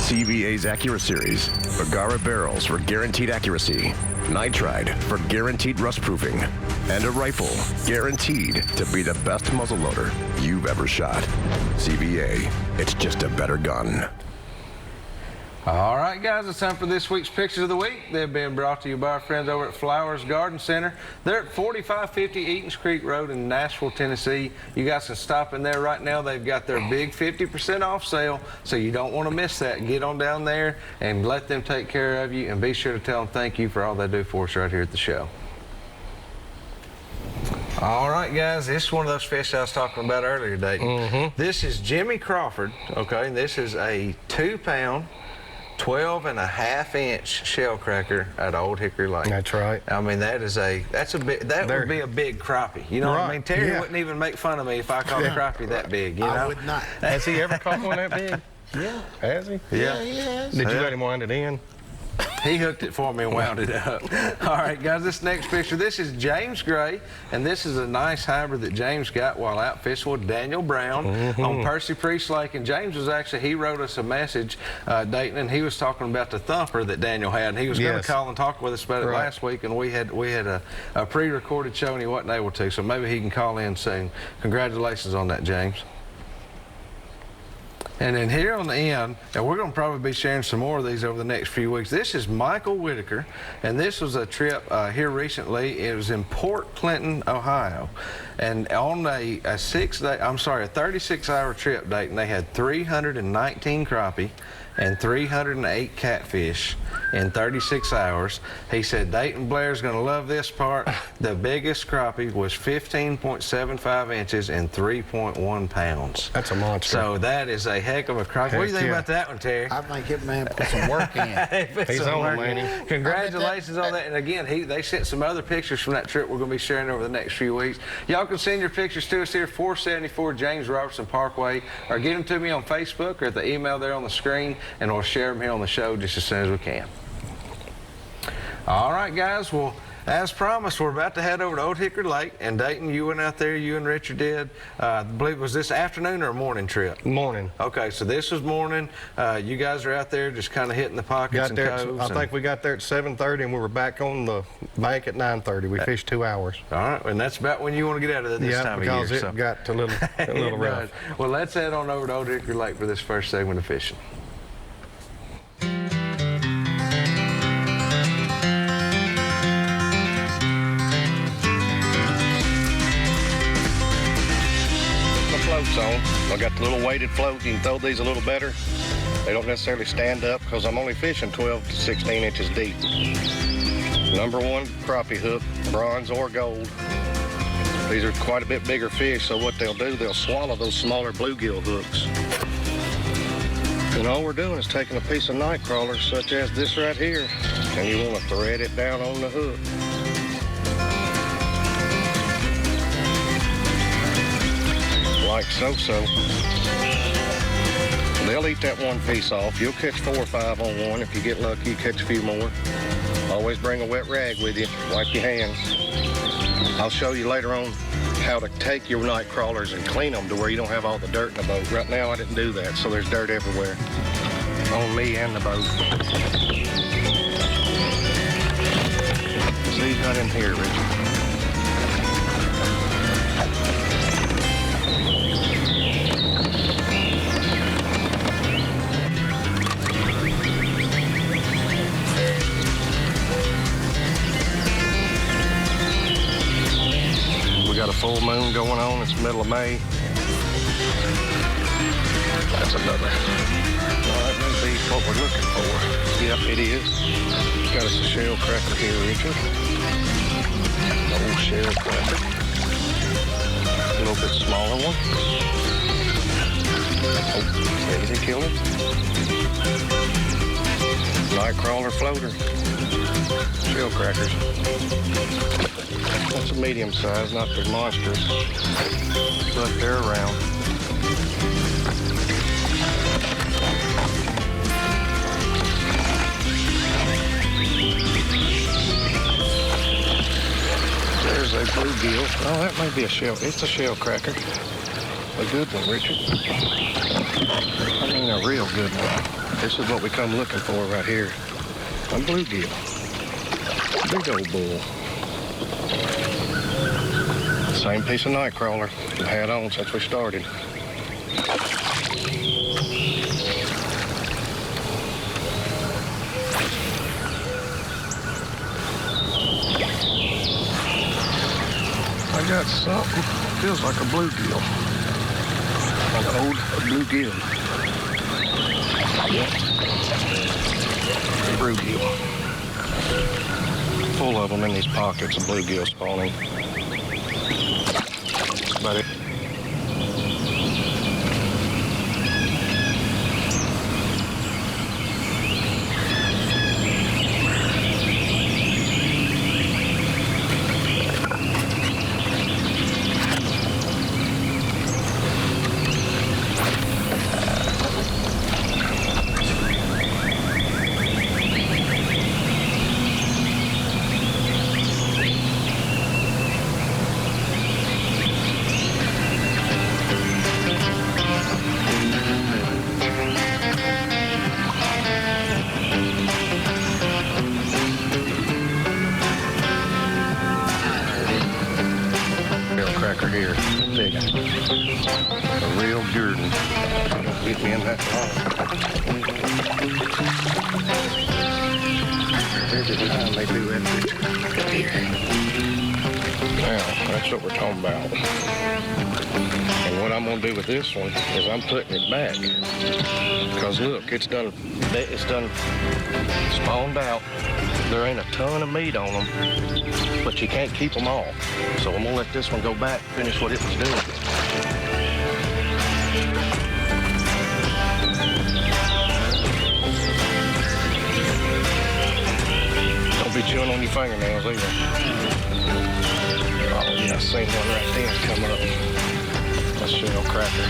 CVA's Accura Series, Bagara barrels for guaranteed accuracy, nitride for guaranteed rust proofing, and a rifle guaranteed to be the best muzzleloader you've ever shot. CVA, it's just a better gun. All right, guys, it's time for this week's Pictures of the Week. They're being brought to you by our friends over at Flowers Garden Center. They're at 4550 Eatons Creek Road in Nashville, Tennessee. You guys can stop in there right now. They've got their big 50% off sale, so you don't want to miss that. Get on down there and let them take care of you, and be sure to tell them thank you for all they do for us right here at the show. All right, guys, this is one of those fish I was talking about earlier, Dayton. This is Jimmy Crawford, okay? This is a 2-pound, 12.5-inch shellcracker at Old Hickory Lake. That's right. I mean, that would be a big crappie. You know what I mean? Terry wouldn't even make fun of me if I caught a crappie that big, you know? I would not. Has he ever caught one that big? Yeah. Has he? Yeah, he has. Did you let him wind it in? He hooked it for me and wound it up. All right, guys, this next picture, this is James Gray, and this is a nice hybrid that James got while out fishing with Daniel Brown on Percy Priest Lake. And James was actually, he wrote us a message, Dayton, and he was talking about the thumper that Daniel had. And he was going to call and talk with us about it last week, and we had a pre-recorded show, and he wasn't able to. So maybe he can call in soon. Congratulations on that, James. And then here on the end, and we're going to probably be sharing some more of these over the next few weeks. This is Michael Whitaker, and this was a trip here recently. It was in Port Clinton, Ohio, and on a 36-hour trip, Dayton, they had 319 crappie and 308 catfish in 36 hours. He said Dayton Blair's going to love this part. The biggest crappie was 15.75 inches and 3.1 pounds. That's a monster. So that is a heck of a crappie. What do you think about that one, Terry? I think it, man, put some work in. He's on, man. Congratulations on that. And again, they sent some other pictures from that trip we're going to be sharing over the next few weeks. Y'all can send your pictures to us here, 474 James Robertson Parkway, or get them to me on Facebook or at the email there on the screen, and we'll share them here on the show just as soon as we can. All right, guys. Well, as promised, we're about to head over to Old Hickory Lake. And Dayton, you went out there, you and Richard did. I believe, was this afternoon or a morning trip? Morning. Okay, so this was morning. You guys are out there just kind of hitting the pockets and coves. I think we got there at 7:30, and we were back on the bank at 9:30. We fished 2 hours. All right, and that's about when you want to get out of there this time of year. Yeah, because it got a little rough. Well, let's head on over to Old Hickory Lake for this first segment of fishing. Floats on. I got the little weighted float. You can throw these a little better. They don't necessarily stand up because I'm only fishing 12 to 16 inches deep. Number one crappie hook, bronze or gold. These are quite a bit bigger fish, so what they'll do, they'll swallow those smaller bluegill hooks. And all we're doing is taking a piece of night crawler such as this right here, and you want to thread it down on the hook. Like so. They'll eat that one piece off. You'll catch 4 or 5 on one. If you get lucky, you catch a few more. Always bring a wet rag with you. Wipe your hands. I'll show you later on how to take your night crawlers and clean them to where you don't have all the dirt in the boat. Right now, I didn't do that, so there's dirt everywhere on me and the boat. See, you got in here, Richard. Got a full moon going on. It's the middle of May. That's another. Well, that may be what we're looking for. Yep, it is. Got us a shellcracker here, Richard. Old shellcracker. A little bit smaller one. Oh, easy killer. Nightcrawler floater. Shellcrackers. That's a medium size, not the monsters, but they're around. There's a bluegill. Oh, that may be a shell. It's a shellcracker. A good one, Richard. I mean, a real good one. This is what we come looking for right here. A bluegill. Big old bull. Same piece of night crawler we've had on since we started. I got something. Feels like a bluegill. An old bluegill. Yep. Bluegill. Full of them in these pockets of bluegill spawning. That's about it. Shellcracker here, big one. A real Jordan. Don't get me in that long. Every time they do that, here. Now, that's what we're talking about. And what I'm gonna do with this one is I'm putting it back. Because look, it's done spawned out. There ain't a ton of meat on them, but you can't keep them all. So I'm gonna let this one go back, finish what it was doing. Don't be chewing on your fingernails either. Oh yeah, I seen one right there coming up. That's Shellcracker.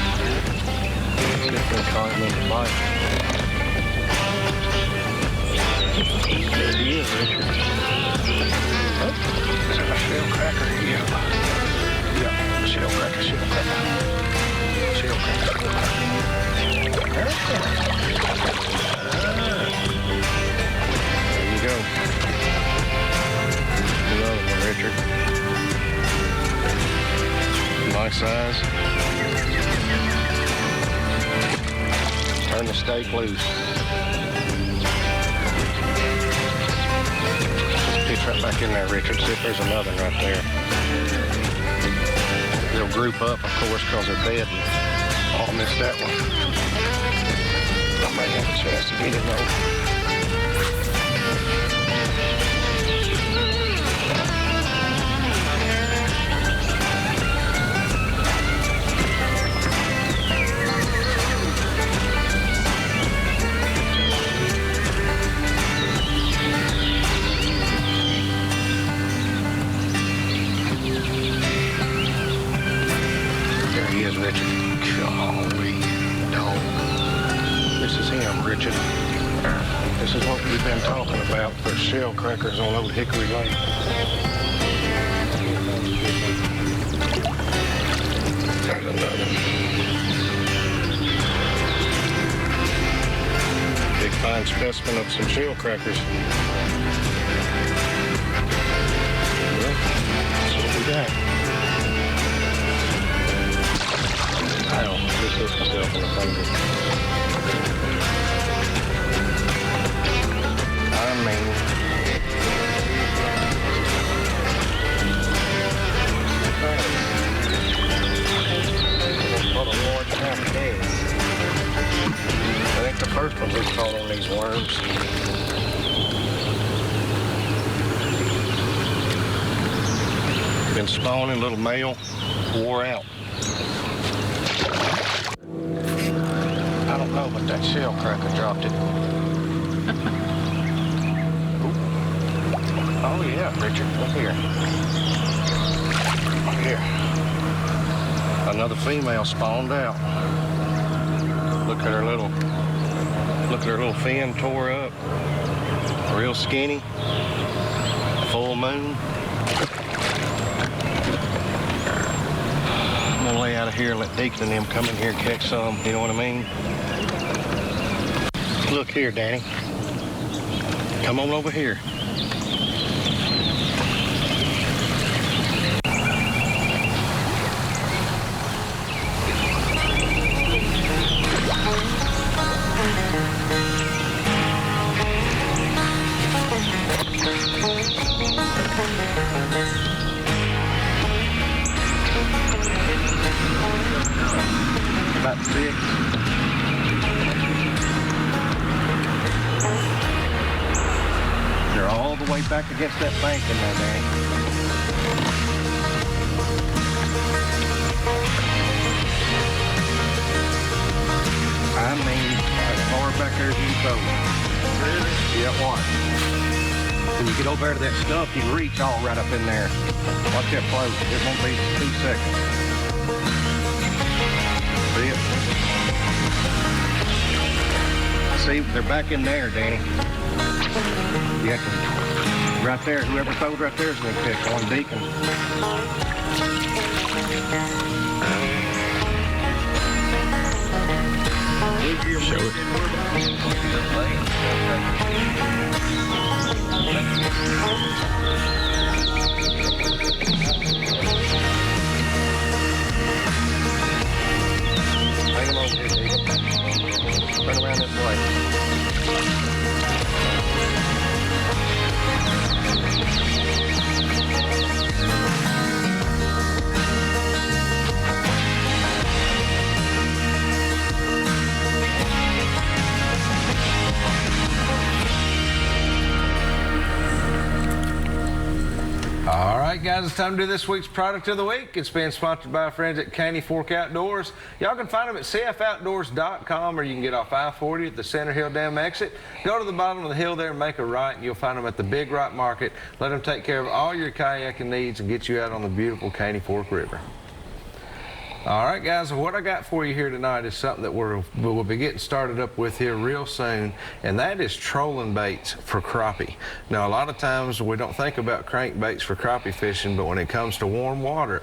See if we can call him in the bite. There he is, Richard. Oh, is that a Shellcracker? Yeah. Yeah, Shellcracker. There you go. Another one, Richard. Nice size. Turn the stake loose. Pitch right back in there, Richard. See if there's another one right there. They'll group up, of course, because they're dead. I'll miss that one. I may have a chance to get it though. Richard. This is what we've been talking about for Shellcrackers on Old Hickory Lane. There's another. Big fine specimen of some Shellcrackers. Well, that's what we got. Ow, just hit myself in the finger. I think the first ones we caught on these worms. Been spawning, little male, wore out. I don't know, but that Shellcracker dropped it. Oh yeah, Richard, look here. Look here. Another female spawned out. Look at her little fin tore up. Real skinny. Full moon. I'm gonna lay out of here and let Dayton and them come in here and catch some, you know what I mean? Look here, Danny. Come on over here. About 6. They're all the way back against that bank in there, Danny. I mean, as far back there as you can throw. Really? Yeah, watch. When you get over there to that stump, you can reach all right up in there. Watch that float. It won't be 2 seconds. See it? See, they're back in there, Danny. You have to, right there, whoever throwed right there is going to pick on Deacon. Show it. Hang him over here, Deacon. Turn around this way. All right, guys, it's time to do this week's product of the week. It's being sponsored by our friends at Caney Fork Outdoors. Y'all can find them at cfoutdoors.com, or you can get off I-40 at the Center Hill Dam exit. Go to the bottom of the hill there and make a right, and you'll find them at the Big Rock Market. Let them take care of all your kayaking needs and get you out on the beautiful Caney Fork River. All right, guys, what I got for you here tonight is something that we'll be getting started up with here real soon, and that is trolling baits for crappie. Now, a lot of times we don't think about crankbaits for crappie fishing, but when it comes to warm weather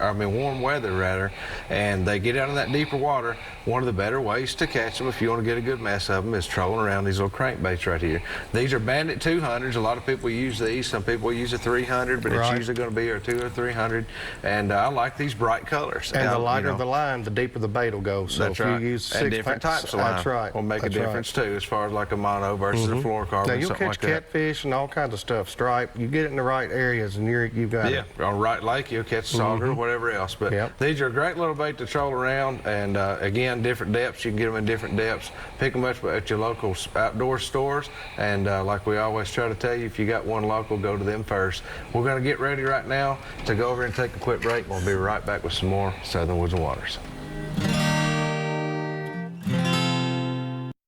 rather, and they get out in that deeper water, one of the better ways to catch them, if you want to get a good mess of them, is trolling around these little crankbaits right here. These are Bandit 200s. A lot of people use these. Some people use a 300, but it's usually going to be a 200 or 300, and I like these bright colors. And the lighter the line, the deeper the bait will go. So that's if right. you use and different types of line that's right. will make that's a difference right. too, as far as like a mono versus a fluorocarbon. Now you'll something catch like that. catfish and all kinds of stuff. Stripe. You get it in the right areas, and you've got it. Yeah, on right lake you'll catch sauger or whatever else. But these are a great little bait to troll around, and again, different depths. You can get them in different depths. Pick them up at your local outdoor stores, and like we always try to tell you, if you got one local, go to them first. We're going to get ready right now to go over and take a quick break. We'll be right back with some more Southern Woods and Waters.